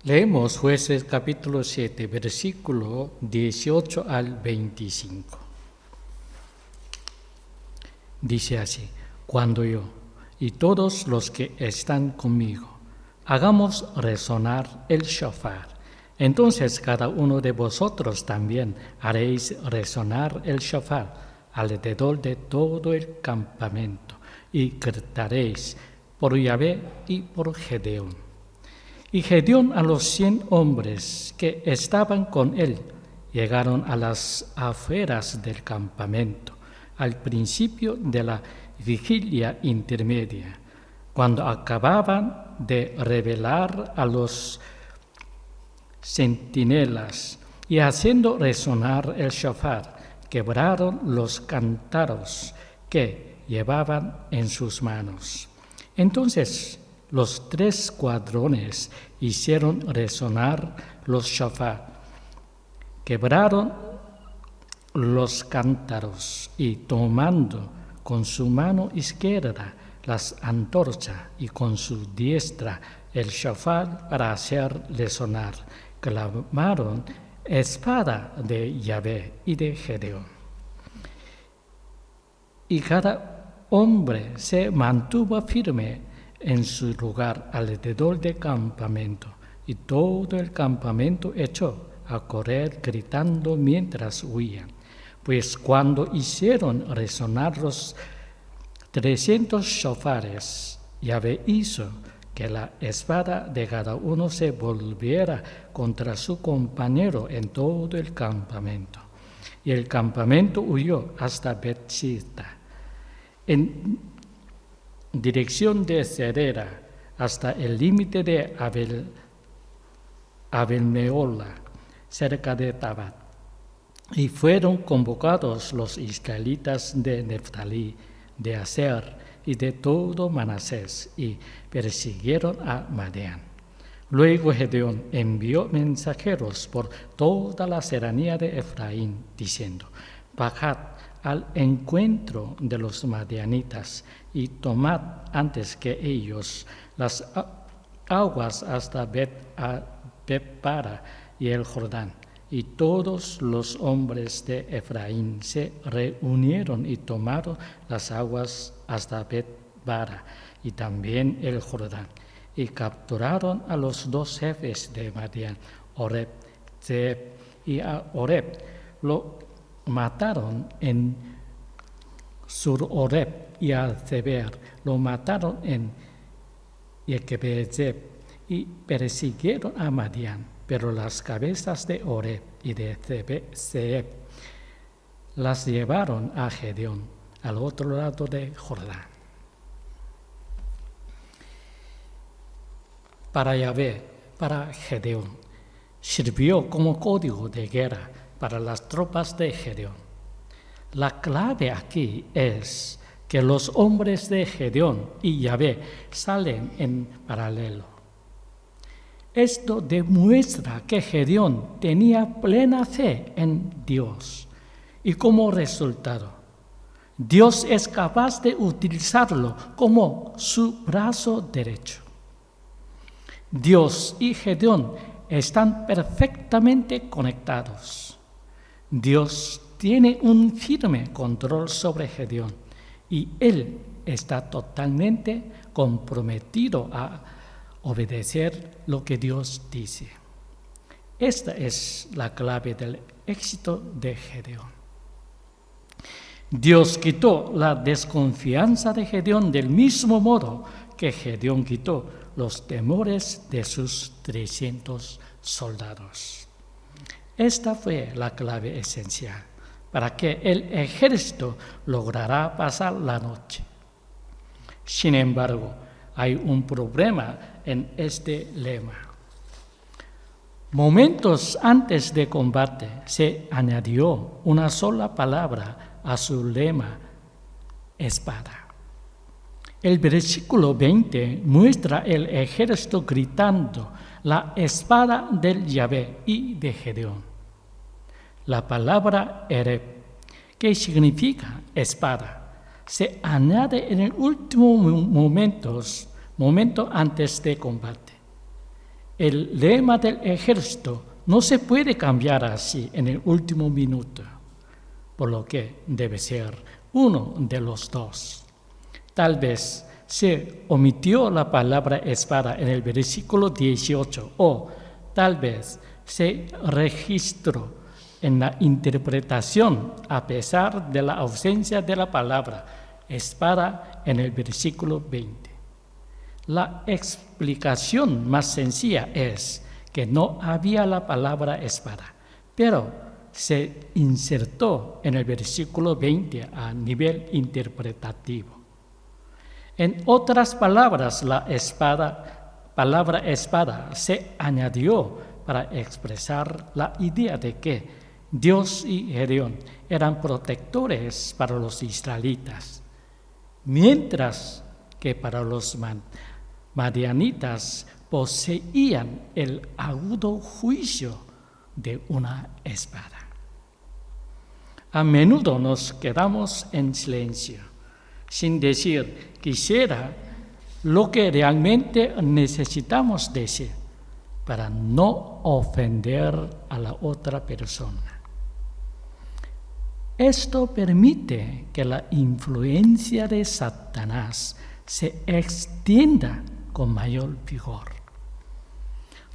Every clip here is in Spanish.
Leemos Jueces capítulo 7, versículo 18 al 25. Dice así: cuando yo y todos los que están conmigo hagamos resonar el shofar, entonces cada uno de vosotros también haréis resonar el shofar alrededor de todo el campamento y gritaréis por Yahvé y por Gedeón. Y Gedeón a los 100 hombres que estaban con él llegaron a las afueras del campamento, al principio de la vigilia intermedia, cuando acababan de revelar a los centinelas y haciendo resonar el shofar, quebraron los cántaros que llevaban en sus manos. Entonces los 3 escuadrones hicieron resonar los shofar, quebraron los cántaros y tomando con su mano izquierda las antorchas y con su diestra el shofar para hacer resonar, clamaron: espada de Yahvé y de Gedeón. Y cada hombre se mantuvo firme en su lugar alrededor del campamento, y todo el campamento echó a correr gritando mientras huían. Pues cuando hicieron resonar los 300 shofares, Yahvé hizo que la espada de cada uno se volviera contra su compañero en todo el campamento. Y el campamento huyó hasta Bet-Shita, en dirección de Zerera, hasta el límite de Abel-Mehola, cerca de Tabat. Y fueron convocados los israelitas de Neftalí, de Aser y de todo Manasés, y persiguieron a Madián. Luego Gedeón envió mensajeros por toda la serranía de Efraín, diciendo: bajad al encuentro de los madianitas y tomad antes que ellos las aguas hasta Bet-para y el Jordán. Y todos los hombres de Efraín se reunieron y tomaron las aguas hasta Bet-para y también el Jordán. Y capturaron a los 2 jefes de Madián, Oreb, Zeeb, y a Oreb lo mataron en Sur-Oreb, y a Zeber lo mataron en Yequebezeb, y persiguieron a Madián. Pero las cabezas de Oreb y de Zeeb las llevaron a Gedeón, al otro lado de Jordán. Para Yahvé, para Gedeón, sirvió como código de guerra para las tropas de Gedeón. La clave aquí es que los hombres de Gedeón y Yahvé salen en paralelo. Esto demuestra que Gedeón tenía plena fe en Dios y como resultado, Dios es capaz de utilizarlo como su brazo derecho. Dios y Gedeón están perfectamente conectados. Dios tiene un firme control sobre Gedeón y él está totalmente comprometido a obedecer lo que Dios dice. Esta es la clave del éxito de Gedeón. Dios quitó la desconfianza de Gedeón del mismo modo que Gedeón quitó los temores de sus 300 soldados. Esta fue la clave esencial para que el ejército lograra pasar la noche. Sin embargo, hay un problema en este lema. Momentos antes de combate se añadió una sola palabra a su lema: espada. El versículo 20 muestra el ejército gritando: la espada del Yahvé y de Gedeón. La palabra Ereb, que significa espada, se añade en el último momento antes de combate. el lema del ejército no se puede cambiar así en el último minuto, por lo que debe ser uno de los dos. Tal vez se omitió la palabra espada en el versículo 18 o tal vez se registró en la interpretación a pesar de la ausencia de la palabra espada en el versículo 20. La explicación más sencilla es que no había la palabra espada, pero se insertó en el versículo 20 a nivel interpretativo. En otras palabras, la palabra espada se añadió para expresar la idea de que Dios y Gedeón eran protectores para los israelitas, mientras que para los madianitas poseían el agudo juicio de una espada. A menudo nos quedamos en silencio, sin decir quisiera lo que realmente necesitamos decir para no ofender a la otra persona. Esto permite que la influencia de Satanás se extienda con mayor vigor.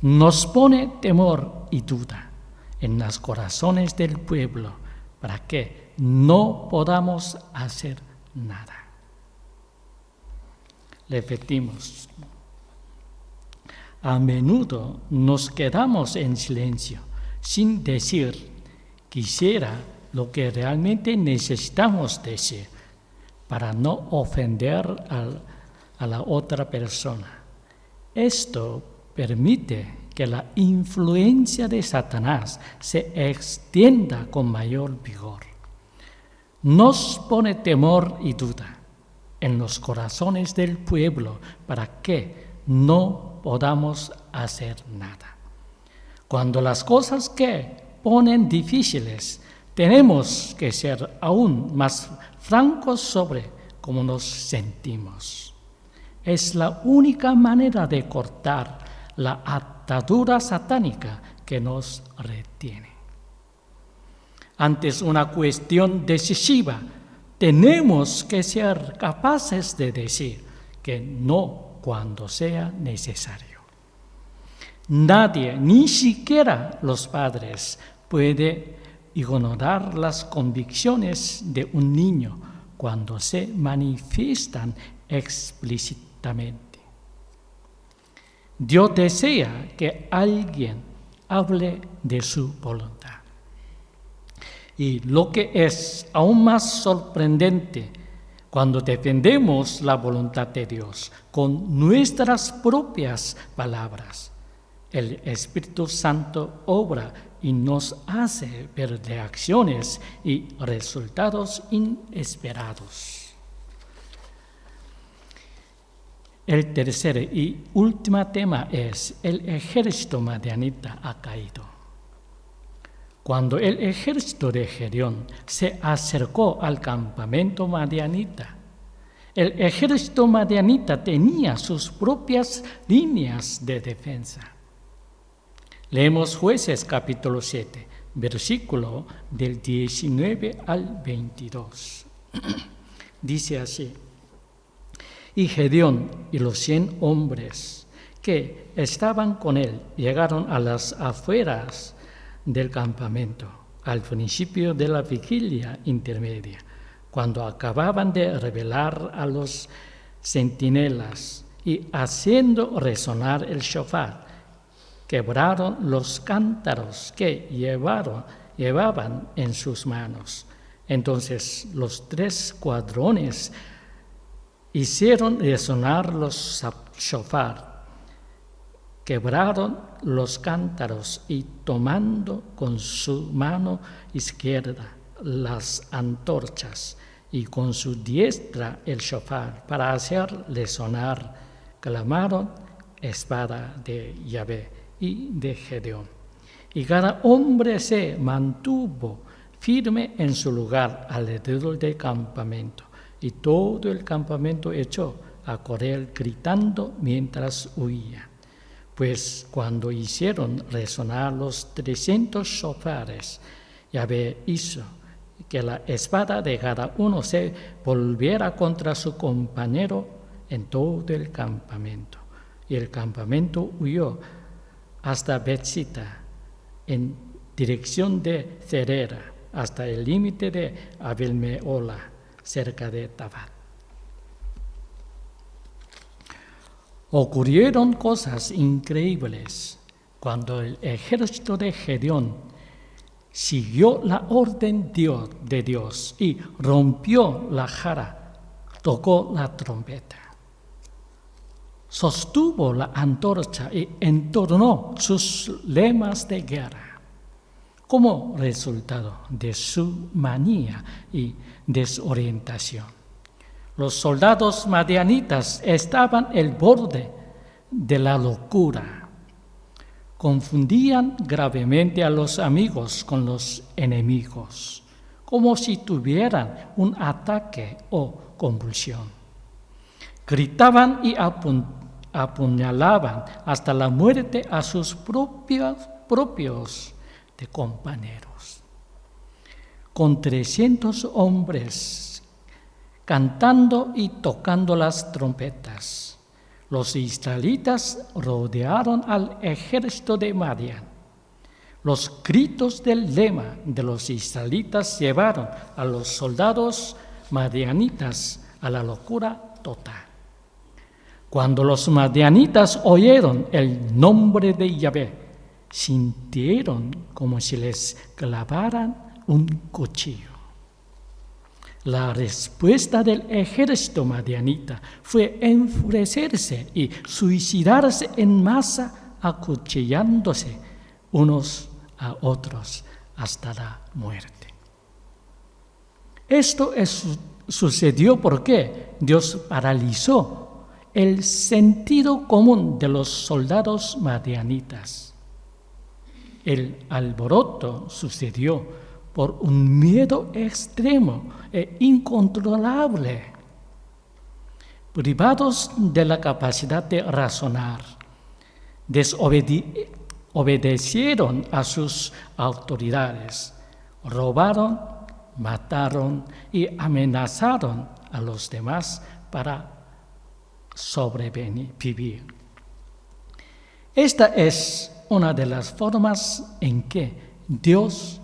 Nos pone temor y duda en los corazones del pueblo para que no podamos hacer nada. Repetimos. A menudo nos quedamos en silencio, sin decir quisiera lo que realmente necesitamos decir, para no ofender a la otra persona. Esto permite que la influencia de Satanás se extienda con mayor vigor. Nos pone temor y duda en los corazones del pueblo para que no podamos hacer nada. Cuando las cosas que ponen difíciles, tenemos que ser aún más francos sobre cómo nos sentimos. Es la única manera de cortar la atadura satánica que nos retiene. Ante una cuestión decisiva, tenemos que ser capaces de decir que no cuando sea necesario. Nadie, ni siquiera los padres, puede ignorar las convicciones de un niño cuando se manifiestan explícitamente. Dios desea que alguien hable de su voluntad. Y lo que es aún más sorprendente, cuando defendemos la voluntad de Dios con nuestras propias palabras, el Espíritu Santo obra y nos hace ver reacciones y resultados inesperados. El tercer y último tema es: el ejército madianita ha caído. Cuando el ejército de Gedeón se acercó al campamento madianita, el ejército madianita tenía sus propias líneas de defensa. Leemos Jueces capítulo 7, versículo del 19 al 22. Dice así: y Gedeón y los 100 hombres que estaban con él llegaron a las afueras del campamento, al principio de la vigilia intermedia, cuando acababan de revelar a los centinelas y haciendo resonar el shofar, quebraron los cántaros que llevaban en sus manos. Entonces los 3 escuadrones hicieron resonar los shofar, quebraron los cántaros y tomando con su mano izquierda las antorchas y con su diestra el shofar para hacer resonar, clamaron: espada de Yahvé y de Gedeón. Y cada hombre se mantuvo firme en su lugar alrededor del campamento, y todo el campamento echó a correr gritando mientras huían. Pues cuando hicieron resonar los 300 shofares, Yahvé hizo que la espada de cada uno se volviera contra su compañero en todo el campamento. Y el campamento huyó hasta Betzita, en dirección de Cerera, hasta el límite de Abel-Mehola, cerca de Tabat. Ocurrieron cosas increíbles cuando el ejército de Gedeón siguió la orden de Dios y rompió la jarra, tocó la trompeta, sostuvo la antorcha y entonó sus lemas de guerra. Como resultado de su manía y desorientación, los soldados madianitas estaban al borde de la locura. Confundían gravemente a los amigos con los enemigos, como si tuvieran un ataque o convulsión. Gritaban y apuñalaban hasta la muerte a sus propios compañeros. Con 300 hombres cantando y tocando las trompetas, los israelitas rodearon al ejército de Madián. Los gritos del lema de los israelitas llevaron a los soldados madianitas a la locura total. Cuando los madianitas oyeron el nombre de Yahvé, sintieron como si les clavaran un cuchillo. La respuesta del ejército madianita fue enfurecerse y suicidarse en masa, acuchillándose unos a otros hasta la muerte. Esto sucedió porque Dios paralizó el sentido común de los soldados madianitas. El alboroto sucedió por un miedo extremo e incontrolable. Privados de la capacidad de razonar, desobedecieron a sus autoridades, robaron, mataron y amenazaron a los demás para sobrevivir. Esta es una de las formas en que Dios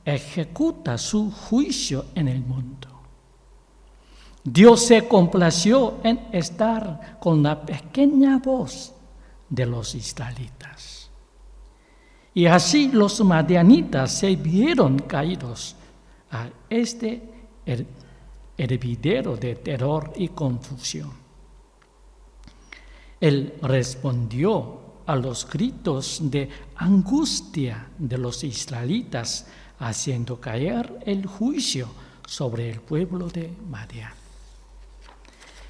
ejecuta su juicio en el mundo. Dios se complació en estar con la pequeña voz de los israelitas. Y así los madianitas se vieron caídos a este hervidero de terror y confusión. Él respondió a los gritos de angustia de los israelitas, haciendo caer el juicio sobre el pueblo de Madián.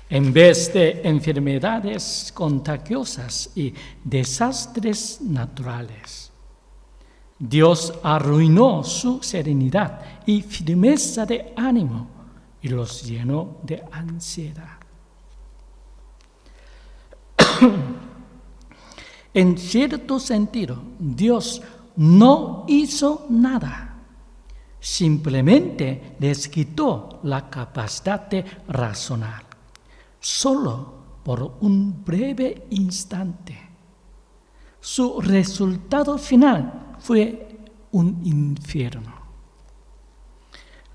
En vez de enfermedades contagiosas y desastres naturales, Dios arruinó su serenidad y firmeza de ánimo y los llenó de ansiedad. En cierto sentido, Dios no hizo nada. Simplemente les quitó la capacidad de razonar, solo por un breve instante. Su resultado final fue un infierno.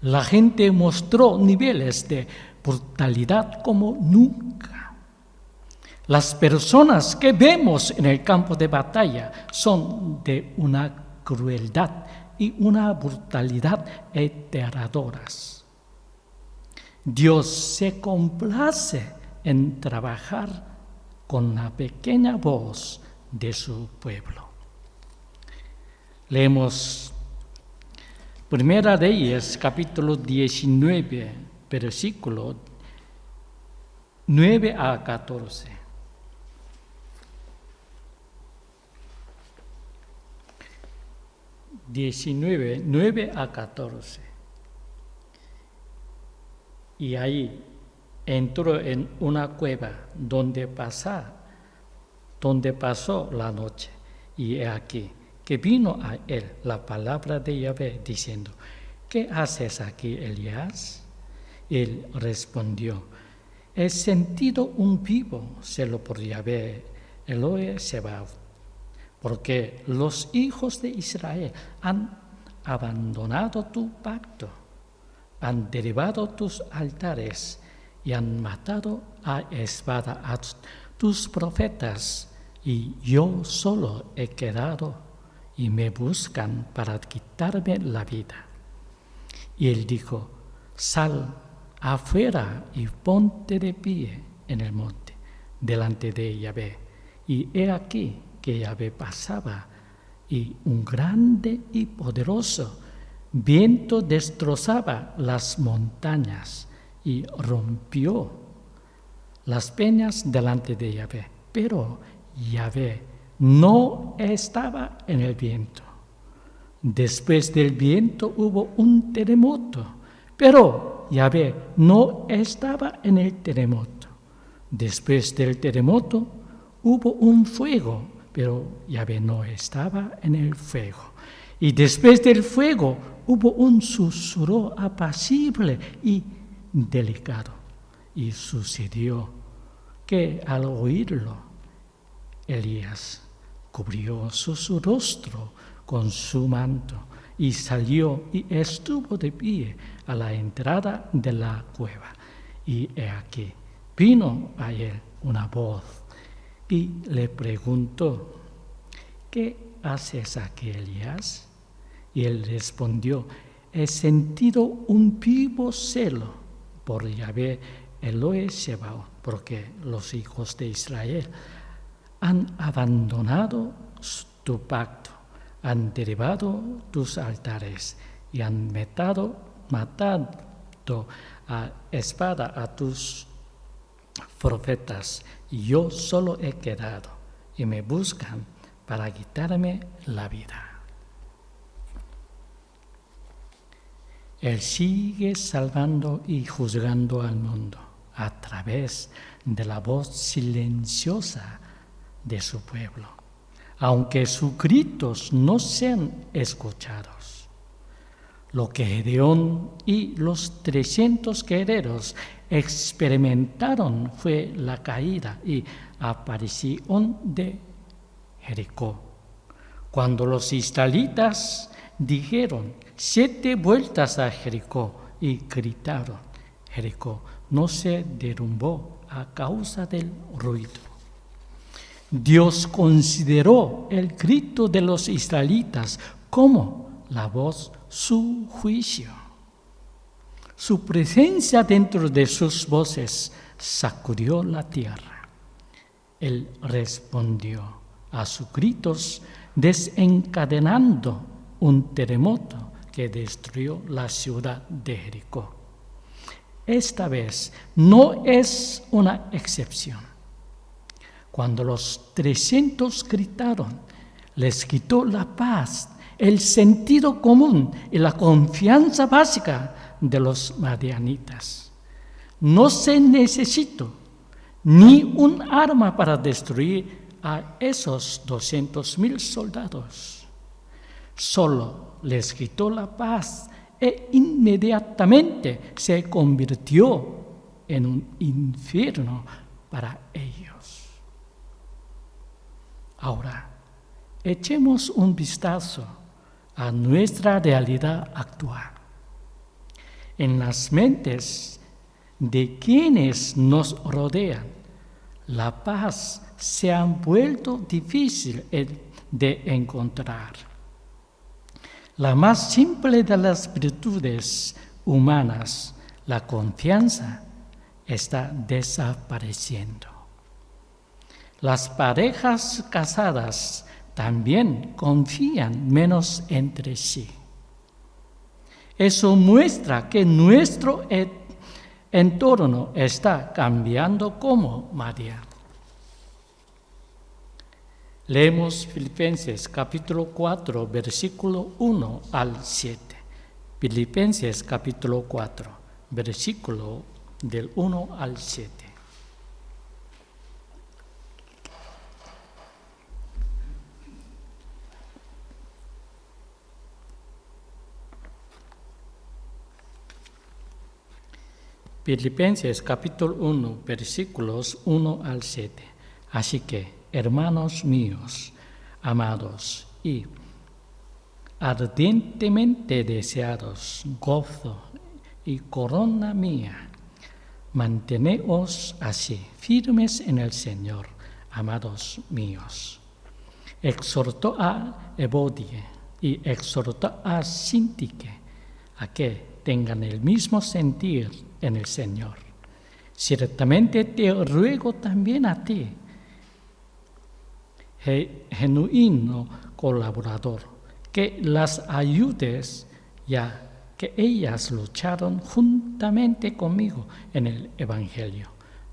La gente mostró niveles de brutalidad como nunca. Las personas que vemos en el campo de batalla son de una crueldad y una brutalidad aterradoras. Dios se complace en trabajar con la pequeña voz de su pueblo. Leemos Primera Reyes, capítulo 19, versículo 9 a 14. (19, 9 a 14). Y ahí entró en una cueva donde pasaba donde pasó la noche. Y he aquí que vino a él la palabra de Yahvé, diciendo: ¿Qué haces aquí, Elías? Él respondió: He sentido un vivo celo por Yahvé, Elohe Sebaot, porque los hijos de Israel han abandonado tu pacto, han derribado tus altares y han matado a espada a tus profetas, y yo solo he quedado, y me buscan para quitarme la vida. Y él dijo: Sal afuera y ponte de pie en el monte, delante de Yahvé. Y he aquí que Yahvé pasaba, y un grande y poderoso viento destrozaba las montañas y rompió las peñas delante de Yahvé. Pero Yahvé no estaba en el viento. Después del viento hubo un terremoto, pero Yahvé no estaba en el terremoto. Después del terremoto hubo un fuego, pero Yahvé no estaba en el fuego. Y después del fuego hubo un susurro apacible y delicado. Y sucedió que al oírlo, Elías cubrió su rostro con su manto y salió y estuvo de pie a la entrada de la cueva. Y he aquí, vino a él una voz y le preguntó: ¿Qué haces aquí, Elías? Y él respondió: He sentido un vivo celo por Yahvé, Elohe Sebaot, porque los hijos de Israel han abandonado tu pacto, han derribado tus altares y han matado a espada a tus profetas, y yo solo he quedado, y me buscan para quitarme la vida. Él sigue salvando y juzgando al mundo a través de la voz silenciosa de su pueblo, aunque sus gritos no sean escuchados. Lo que Gedeón y los 300 guerreros experimentaron fue la caída y aparición de Jericó. Cuando los israelitas dijeron 7 vueltas a Jericó y gritaron, Jericó no se derrumbó a causa del ruido. Dios consideró el grito de los israelitas como la voz, su juicio. Su presencia dentro de sus voces sacudió la tierra. Él respondió a sus gritos desencadenando un terremoto que destruyó la ciudad de Jericó. Esta vez no es una excepción. Cuando los 300 gritaron, les quitó la paz, el sentido común y la confianza básica de los madianitas. No se necesitó ni un arma para destruir a esos 200,000 soldados. Solo les quitó la paz e inmediatamente se convirtió en un infierno para ellos. Ahora, echemos un vistazo a nuestra realidad actual. En las mentes de quienes nos rodean, la paz se ha vuelto difícil de encontrar. La más simple de las virtudes humanas, la confianza, está desapareciendo. Las parejas casadas también confían menos entre sí. Eso muestra que nuestro entorno está cambiando como María. Leemos Filipenses capítulo 4, versículo 1 al 7. Filipenses capítulo 4, versículo del 1 al 7. Filipenses capítulo 1, versículos 1 al 7. Así que, hermanos míos, amados y ardientemente deseados, gozo y corona mía, manteneos así, firmes en el Señor, amados míos. Exhortó a Evodie y exhortó a Sintique a que tengan el mismo sentir en el Señor. Ciertamente te ruego también a ti, genuino colaborador, que las ayudes, ya que ellas lucharon juntamente conmigo en el Evangelio,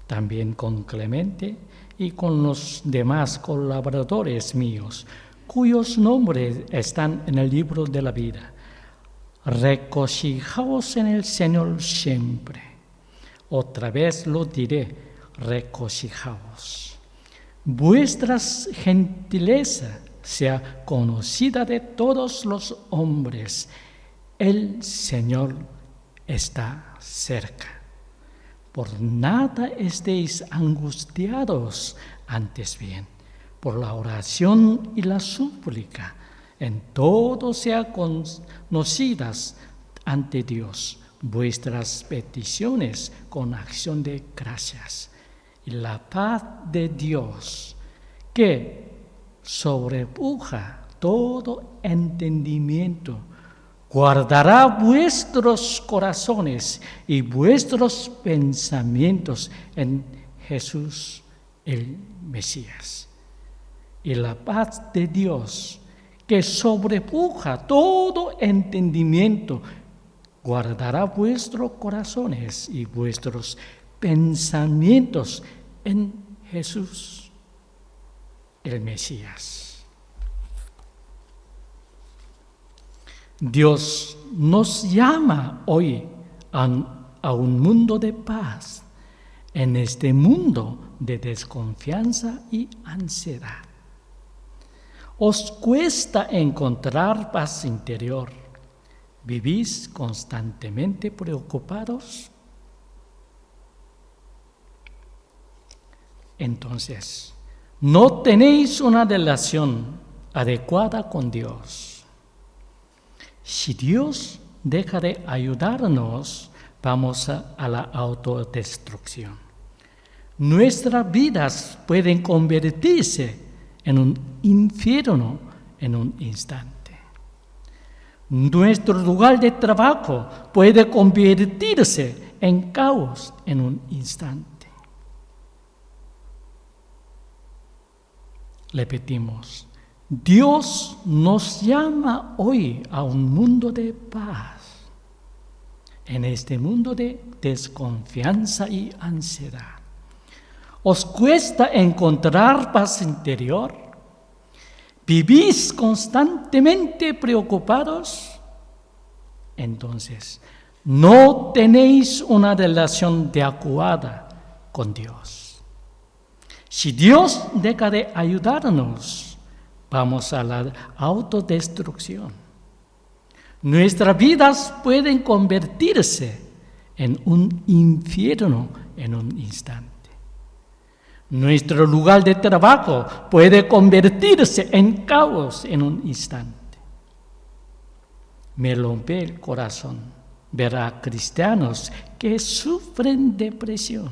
también con Clemente y con los demás colaboradores míos, cuyos nombres están en el libro de la vida. Regocijaos en el Señor siempre. Otra vez lo diré, regocijaos. Vuestra gentileza sea conocida de todos los hombres. El Señor está cerca. Por nada estéis angustiados, antes bien, por la oración y la súplica, en todo sea conocidas ante Dios vuestras peticiones con acción de gracias. Y la paz de Dios, que sobrepuja todo entendimiento, guardará vuestros corazones y vuestros pensamientos en Jesús el Mesías. Y la paz de Dios, que sobrepuja todo entendimiento, guardará vuestros corazones y vuestros pensamientos en Jesús el Mesías. Dios nos llama hoy a un mundo de paz, en este mundo de desconfianza y ansiedad. ¿Os cuesta encontrar paz interior? ¿Vivís constantemente preocupados? Entonces, no tenéis una relación adecuada con Dios. Si Dios deja de ayudarnos, vamos a la autodestrucción. Nuestras vidas pueden convertirse en un infierno en un instante. Nuestro lugar de trabajo puede convertirse en caos en un instante. Repetimos, Dios nos llama hoy a un mundo de paz, en este mundo de desconfianza y ansiedad. ¿Os cuesta encontrar paz interior? ¿Vivís constantemente preocupados? Entonces, no tenéis una relación adecuada con Dios. Si Dios deja de ayudarnos, vamos a la autodestrucción. Nuestras vidas pueden convertirse en un infierno en un instante. Nuestro lugar de trabajo puede convertirse en caos en un instante. Me rompe el corazón ver a cristianos que sufren depresión.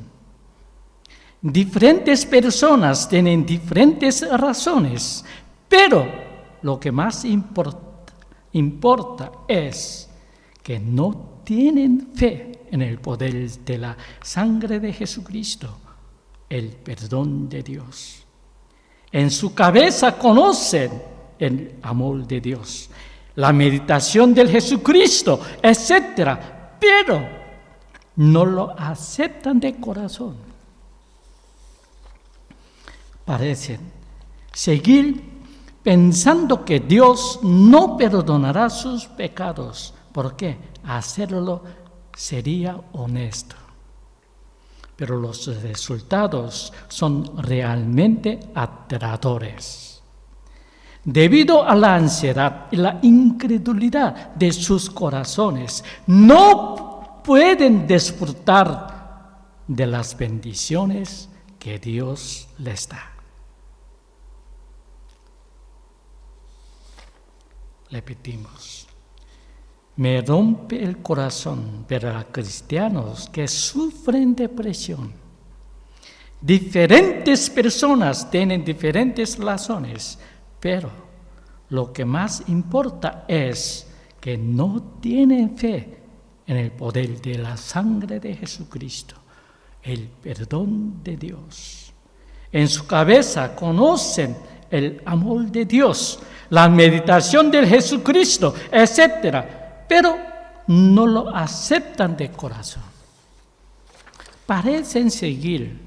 Diferentes personas tienen diferentes razones, pero lo que más importa es que no tienen fe en el poder de la sangre de Jesucristo, el perdón de Dios. En su cabeza conocen el amor de Dios, la meditación del Jesucristo, etc., pero no lo aceptan de corazón. Parecen seguir pensando que Dios no perdonará sus pecados, porque hacerlo sería honesto. Pero los resultados son realmente aterradores. Debido a la ansiedad y la incredulidad de sus corazones, no pueden disfrutar de las bendiciones que Dios les da. Repetimos. Me rompe el corazón ver a cristianos que sufren depresión. Diferentes personas tienen diferentes razones, pero lo que más importa es que no tienen fe en el poder de la sangre de Jesucristo, el perdón de Dios. En su cabeza conocen el amor de Dios, la meditación del Jesucristo, etc., pero no lo aceptan de corazón. Parecen seguir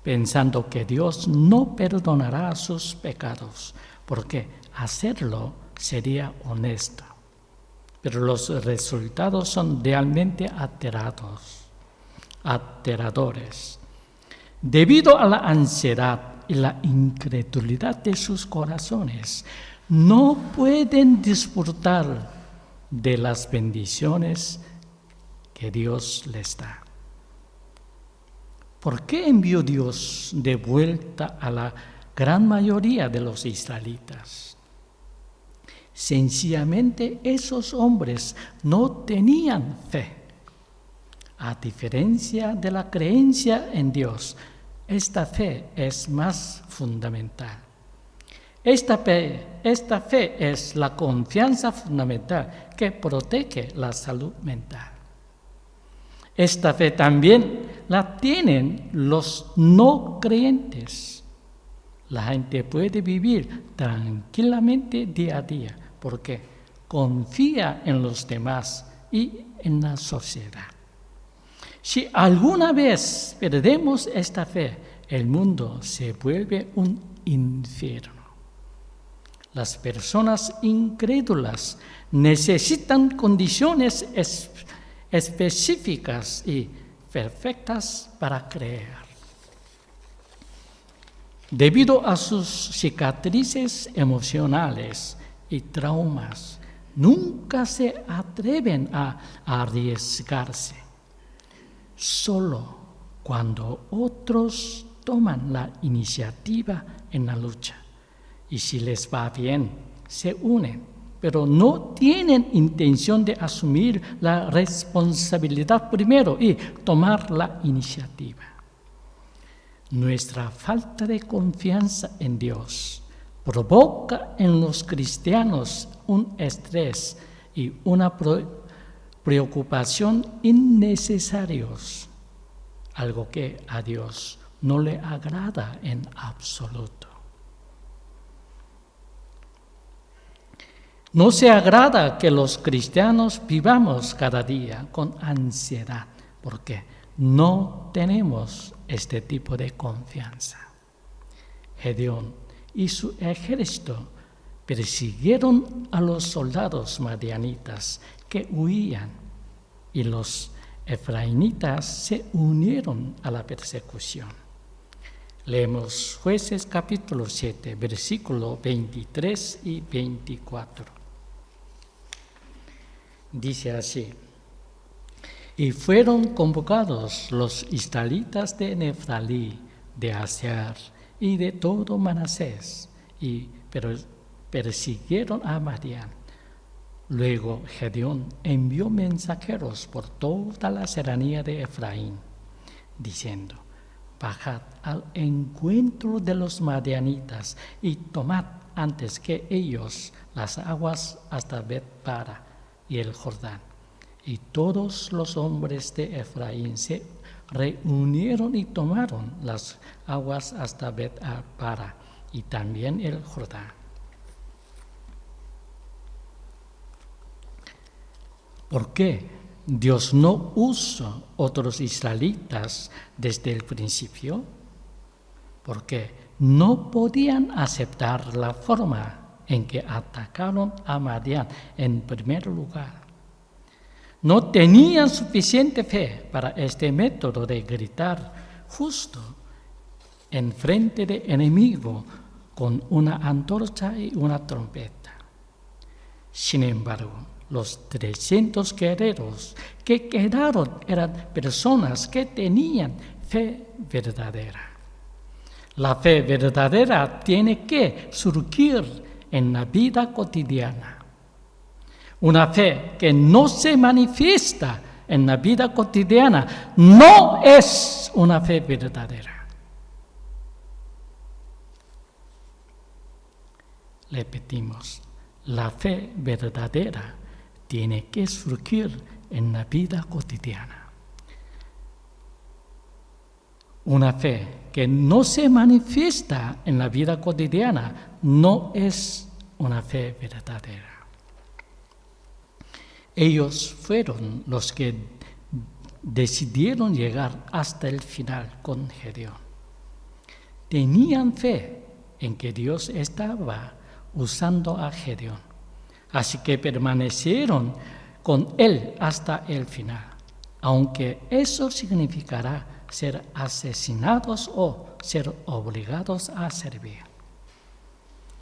pensando que Dios no perdonará sus pecados, porque hacerlo sería honesto. Pero los resultados son realmente aterradores. Debido a la ansiedad y la incredulidad de sus corazones, no pueden disfrutar de las bendiciones que Dios les da. ¿Por qué envió Dios de vuelta a la gran mayoría de los israelitas? Sencillamente esos hombres no tenían fe. A diferencia de la creencia en Dios, esta fe es más fundamental. Esta fe es la confianza fundamental que protege la salud mental. Esta fe también la tienen los no creyentes. La gente puede vivir tranquilamente día a día porque confía en los demás y en la sociedad. Si alguna vez perdemos esta fe, el mundo se vuelve un infierno. Las personas incrédulas necesitan condiciones específicas y perfectas para creer. Debido a sus cicatrices emocionales y traumas, nunca se atreven a arriesgarse. Solo cuando otros toman la iniciativa en la lucha. Y si les va bien, se unen, pero no tienen intención de asumir la responsabilidad primero y tomar la iniciativa. Nuestra falta de confianza en Dios provoca en los cristianos un estrés y una preocupación innecesarios, algo que a Dios no le agrada en absoluto. No se agrada que los cristianos vivamos cada día con ansiedad, porque no tenemos este tipo de confianza. Gedeón y su ejército persiguieron a los soldados madianitas que huían, y los efraimitas se unieron a la persecución. Leemos Jueces capítulo 7, versículos 23 y 24. Dice así: y fueron convocados los israelitas de Neftalí, de Aser y de todo Manasés, pero persiguieron a Madián. Luego Gedeón envió mensajeros por toda la serranía de Efraín, diciendo: bajad al encuentro de los madianitas y tomad antes que ellos las aguas hasta Bet-para y el Jordán. Y todos los hombres de Efraín se reunieron y tomaron las aguas hasta Bet-para y también el Jordán. ¿Por qué Dios no usó otros israelitas desde el principio? Porque no podían aceptar la forma en que atacaron a Madián en primer lugar. No tenían suficiente fe para este método de gritar justo en frente del enemigo con una antorcha y una trompeta. Sin embargo, Los 300 guerreros que quedaron eran personas que tenían fe verdadera. La fe verdadera tiene que surgir en la vida cotidiana. Una fe que no se manifiesta en la vida cotidiana no es una fe verdadera. Repetimos, la fe verdadera tiene que surgir en la vida cotidiana. Una fe que no se manifiesta en la vida cotidiana no es una fe verdadera. Ellos fueron los que decidieron llegar hasta el final con Gedeón. Tenían fe en que Dios estaba usando a Gedeón, así que permanecieron con él hasta el final, aunque eso significará ser asesinados o ser obligados a servir.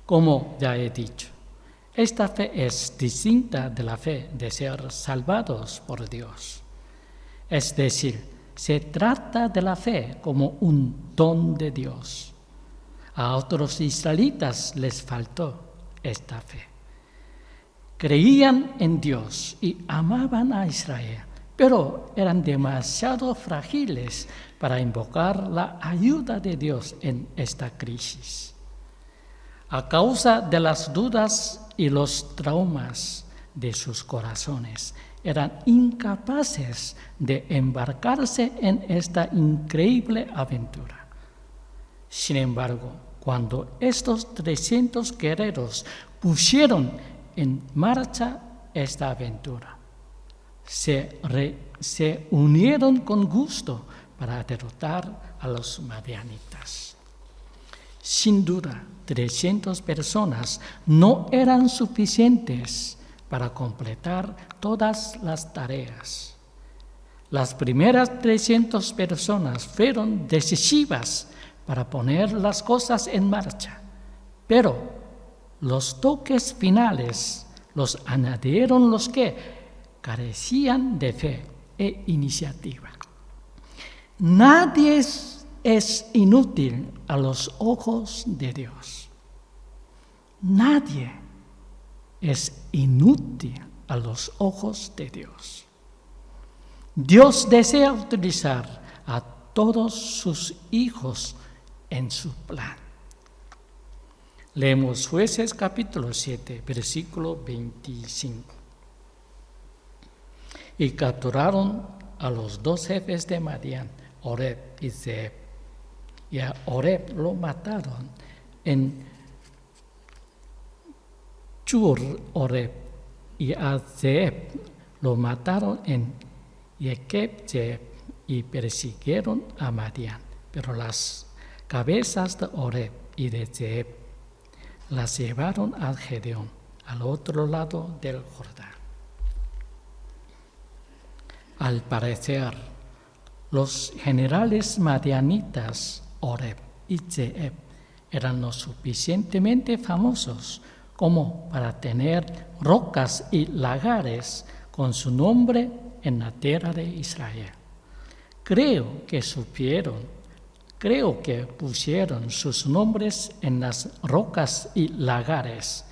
Como ya he dicho, esta fe es distinta de la fe de ser salvados por Dios. Es decir, se trata de la fe como un don de Dios. A otros israelitas les faltó esta fe. Creían en Dios y amaban a Israel, pero eran demasiado frágiles para invocar la ayuda de Dios en esta crisis. A causa de las dudas y los traumas de sus corazones, eran incapaces de embarcarse en esta increíble aventura. Sin embargo, cuando estos 300 guerreros pusieron en marcha esta aventura, se unieron con gusto para derrotar a los madianitas. Sin duda, 300 personas no eran suficientes para completar todas las tareas. Las primeras 300 personas fueron decisivas para poner las cosas en marcha, pero los toques finales los añadieron los que carecían de fe e iniciativa. Nadie es inútil a los ojos de Dios. Nadie es inútil a los ojos de Dios. Dios desea utilizar a todos sus hijos en su plan. Leemos Jueces capítulo 7, versículo 25. Y capturaron a los 2 jefes de Madián, Oreb y Zeeb. Y a Oreb lo mataron en Chur Oreb, y a Zeeb lo mataron en Yequeb Zeeb, y persiguieron a Madián. Pero las cabezas de Oreb y de Zeeb las llevaron a Gedeón, al otro lado del Jordán. Al parecer, los generales madianitas Oreb y Zeeb eran lo suficientemente famosos como para tener rocas y lagares con su nombre en la tierra de Israel. Creo que pusieron sus nombres en las rocas y lagares,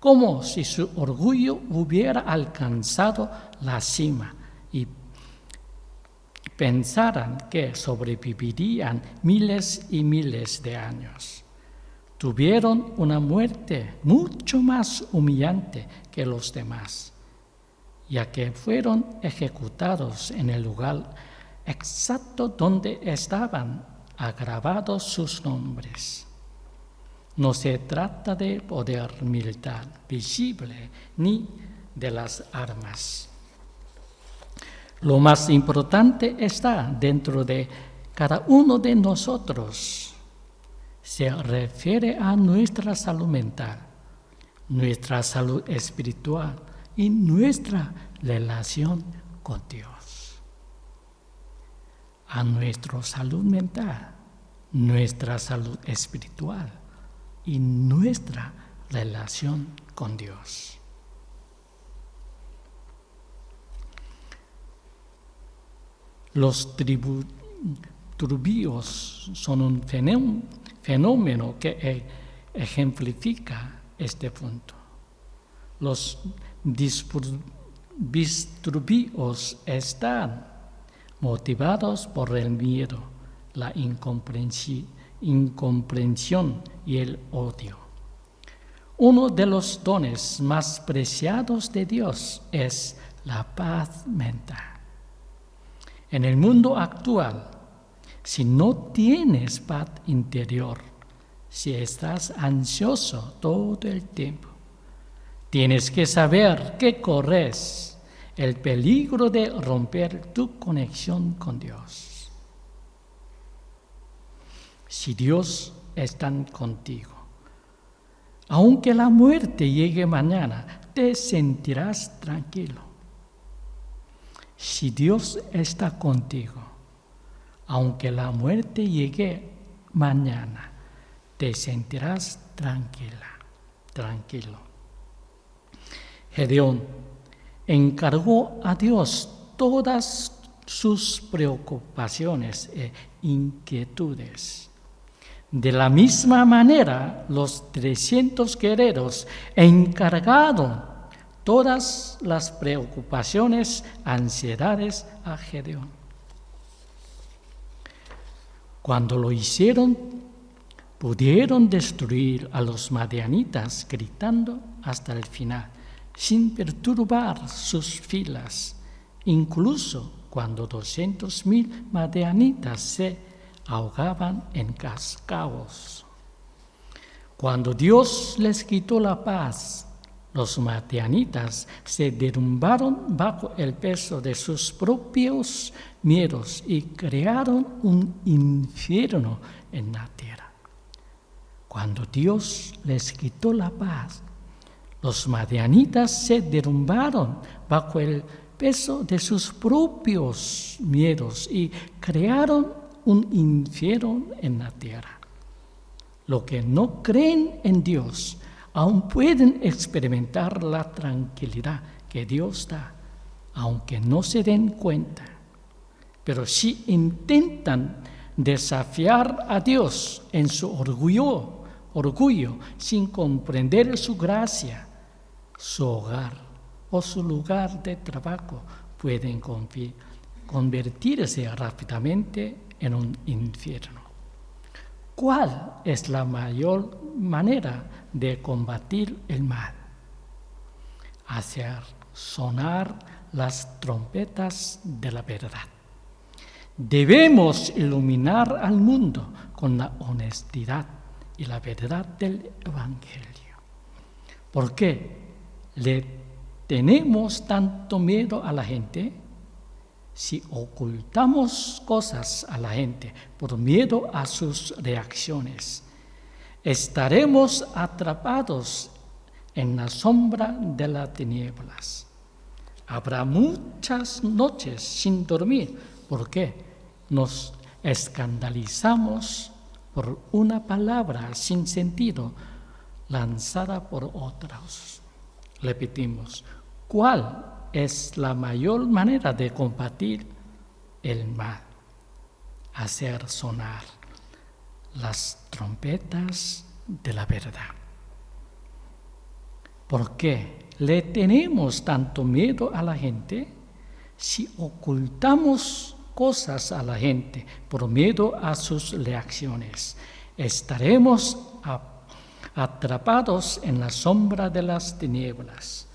como si su orgullo hubiera alcanzado la cima y pensaran que sobrevivirían miles y miles de años. Tuvieron una muerte mucho más humillante que los demás, ya que fueron ejecutados en el lugar exacto donde estaban grabados sus nombres. No se trata de poder militar visible ni de las armas. Lo más importante está dentro de cada uno de nosotros. Se refiere a nuestra salud mental, nuestra salud espiritual y nuestra relación con Dios. A nuestra salud mental, nuestra salud espiritual y nuestra relación con Dios. Los turbios son un fenómeno que ejemplifica este punto. Los disturbios están motivados por el miedo, la incomprensión y el odio. Uno de los dones más preciados de Dios es la paz mental. En el mundo actual, si no tienes paz interior, si estás ansioso todo el tiempo, tienes que saber que corres el peligro de romper tu conexión con Dios. Si Dios está contigo, aunque la muerte llegue mañana, te sentirás tranquilo. Si Dios está contigo, aunque la muerte llegue mañana, te sentirás tranquilo. Gedeón encargó a Dios todas sus preocupaciones e inquietudes. De la misma manera, los 300 guerreros encargaron todas las preocupaciones, ansiedades a Gedeón. Cuando lo hicieron, pudieron destruir a los madianitas gritando hasta el final, sin perturbar sus filas, incluso cuando 200,000 madianitas se ahogaban en cascaos. Cuando Dios les quitó la paz, los madianitas se derrumbaron bajo el peso de sus propios miedos y crearon un infierno en la tierra. Cuando Dios les quitó la paz, los madianitas se derrumbaron bajo el peso de sus propios miedos y crearon un infierno en la tierra. Los que no creen en Dios aún pueden experimentar la tranquilidad que Dios da, aunque no se den cuenta. Pero si intentan desafiar a Dios en su orgullo sin comprender su gracia, su hogar o su lugar de trabajo pueden convertirse rápidamente en un infierno. ¿Cuál es la mayor manera de combatir el mal? Hacer sonar las trompetas de la verdad. Debemos iluminar al mundo con la honestidad y la verdad del Evangelio. ¿Por qué le tenemos tanto miedo a la gente? Si ocultamos cosas a la gente por miedo a sus reacciones, estaremos atrapados en la sombra de las tinieblas. Habrá muchas noches sin dormir porque nos escandalizamos por una palabra sin sentido lanzada por otros. Repetimos, ¿cuál es la mayor manera de combatir el mal? Hacer sonar las trompetas de la verdad. ¿Por qué le tenemos tanto miedo a la gente? Si ocultamos cosas a la gente por miedo a sus reacciones, estaremos atrapados en la sombra de las tinieblas.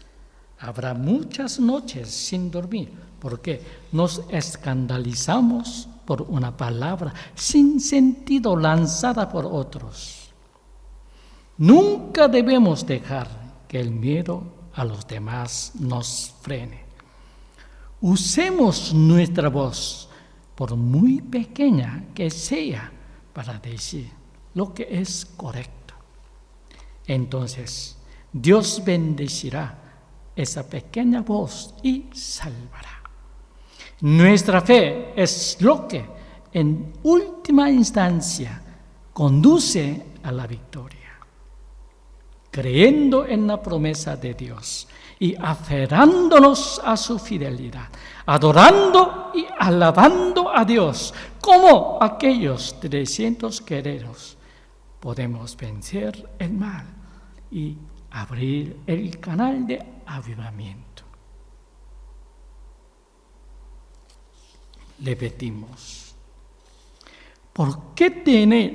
Habrá muchas noches sin dormir porque nos escandalizamos por una palabra sin sentido lanzada por otros. Nunca debemos dejar que el miedo a los demás nos frene. Usemos nuestra voz, por muy pequeña que sea, para decir lo que es correcto. Entonces, Dios bendecirá esa pequeña voz y salvará. Nuestra fe es lo que, en última instancia, conduce a la victoria. creyendo en la promesa de Dios y aferrándonos a su fidelidad, adorando y alabando a Dios como aquellos 300 guerreros, podemos vencer el mal y abrir el canal de avivamiento. Repetimos, ¿por qué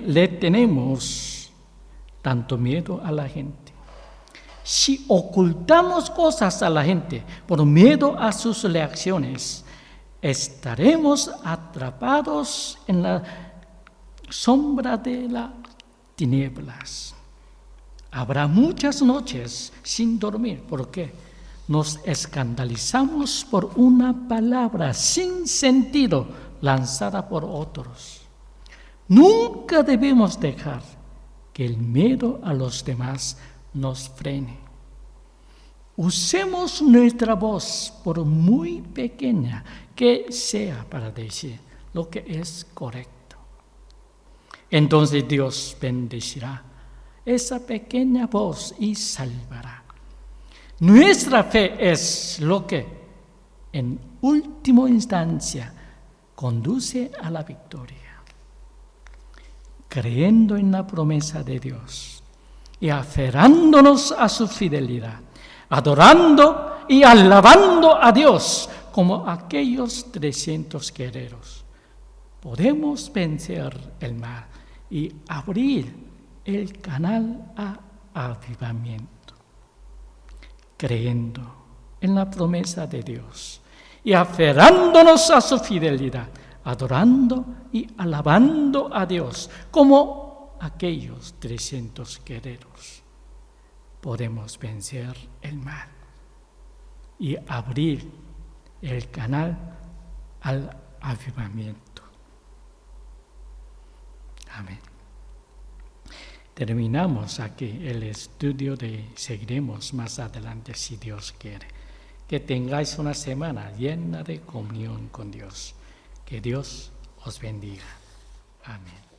le tenemos tanto miedo a la gente? Si ocultamos cosas a la gente por miedo a sus reacciones, estaremos atrapados en la sombra de las tinieblas. Habrá muchas noches sin dormir. ¿Por qué? Nos escandalizamos por una palabra sin sentido lanzada por otros. Nunca debemos dejar que el miedo a los demás nos frene. Usemos nuestra voz, por muy pequeña que sea, para decir lo que es correcto. Entonces Dios bendecirá esa pequeña voz y salvará. Nuestra fe es lo que, en última instancia, conduce a la victoria. Creyendo en la promesa de Dios y aferrándonos a su fidelidad, adorando y alabando a Dios como aquellos 300 guerreros, podemos vencer el mal y abrir el canal a avivamiento. Creyendo en la promesa de Dios y aferrándonos a su fidelidad, adorando y alabando a Dios como aquellos 300 guerreros, podemos vencer el mal y abrir el canal al avivamiento. Amén. Terminamos aquí el estudio seguiremos más adelante si Dios quiere. Que tengáis una semana llena de comunión con Dios. Que Dios os bendiga. Amén.